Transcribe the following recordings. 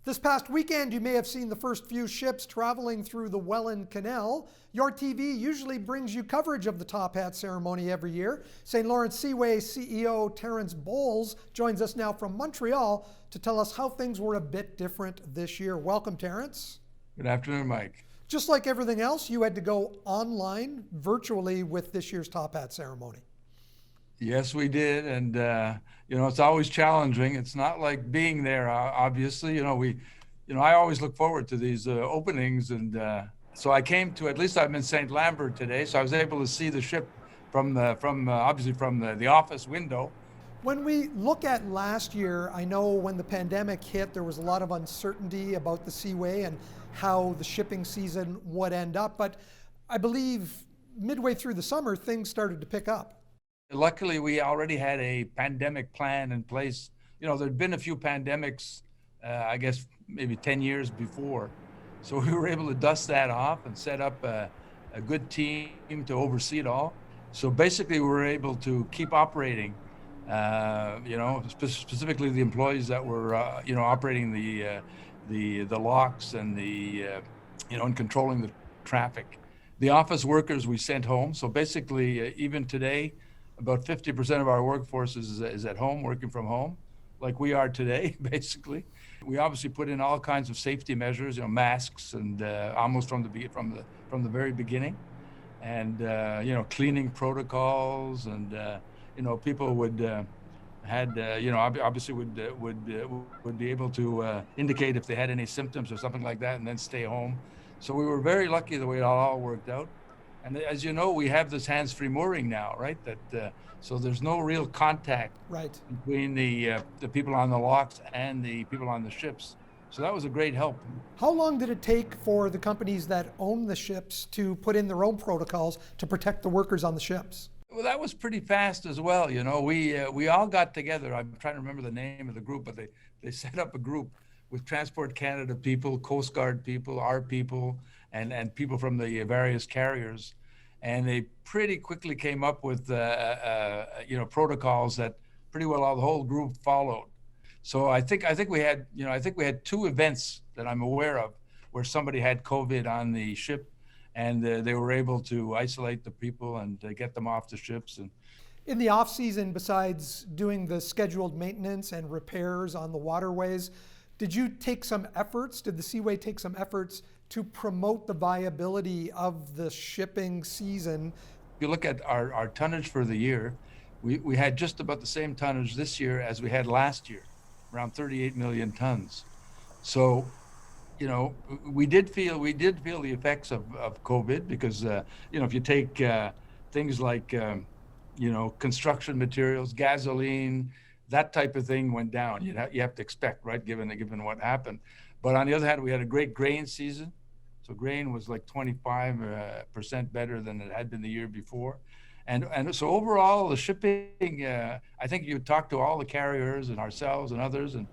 This past weekend, you may have seen the first few ships traveling through the Welland Canal. YourTV usually brings you coverage of the top hat ceremony every year. St. Lawrence Seaway CEO Terence Bowles joins us now from Montreal to tell us how things were a bit different this year. Welcome, Terence. Good afternoon, Mike. Just like everything else, you had to go online virtually with this year's top hat ceremony. Yes, we did, and it's always challenging. It's not like being there. Obviously, I always look forward to these openings, and so I came to. At least I'm in St. Lambert today, so I was able to see the ship from the office window. When we look at last year, I know when the pandemic hit, there was a lot of uncertainty about the Seaway and how the shipping season would end up. But I believe midway through the summer, things started to pick up. Luckily, we already had a pandemic plan in place. There'd been a few pandemics, I guess maybe 10 years before. So we were able to dust that off and set up a good team to oversee it all. So basically, we were able to keep operating, specifically the employees that were, operating the locks and and controlling the traffic. The office workers we sent home. So basically, even today, about 50% of our workforce is at home, working from home, like we are today, basically. We obviously put in all kinds of safety measures, masks, and almost from the very beginning, and cleaning protocols, and people would be able to indicate if they had any symptoms or something like that, and then stay home. So we were very lucky the way it all worked out. And as you know, we have this hands-free mooring now, right? So there's no real contact between the people on the locks and the people on the ships. So that was a great help. How long did it take for the companies that own the ships to put in their own protocols to protect the workers on the ships? Well, that was pretty fast as well. We all got together. I'm trying to remember the name of the group, but they set up a group with Transport Canada people, Coast Guard people, our people, and people from the various carriers, and they pretty quickly came up with protocols that pretty well the whole group followed. So I think we had two events that I'm aware of where somebody had COVID on the ship, and they were able to isolate the people and get them off the ships. And in the off season, besides doing the scheduled maintenance and repairs on the waterways, did the Seaway take some efforts to promote the viability of the shipping season? If you look at our tonnage for the year, we had just about the same tonnage this year as we had last year, around 38 million tons. So, we did feel the effects of COVID because, if you take things like, construction materials, gasoline, that type of thing went down. You have to expect, right, given what happened. But on the other hand, we had a great grain season. So grain was like 25% better than it had been the year before. And so overall, the shipping, I think you talk to all the carriers and ourselves and others, and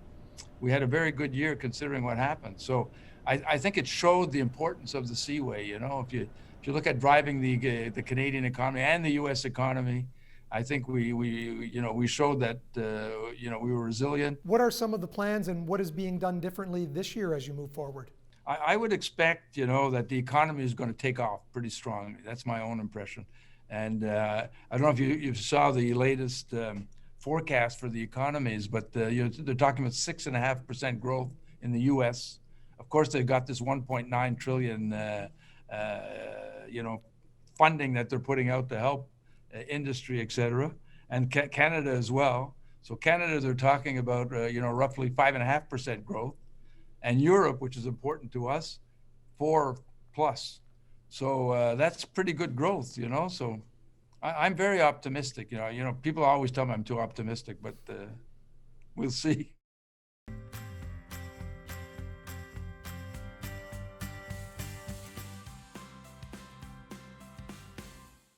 we had a very good year considering what happened. So I think it showed the importance of the Seaway. If you look at driving the Canadian economy and the U.S. economy, I think we showed that we were resilient. What are some of the plans and what is being done differently this year as you move forward? I would expect that the economy is going to take off pretty strongly. That's my own impression. And I don't know if you saw the latest forecast for the economies, but they're talking about 6.5% growth in the U.S. Of course, they've got this 1.9 trillion funding that they're putting out to help industry, et cetera, and Canada as well. So Canada, they're talking about, roughly 5.5% growth, and Europe, which is important to us, 4+. So that's pretty good growth, So I'm very optimistic. People always tell me I'm too optimistic, but we'll see.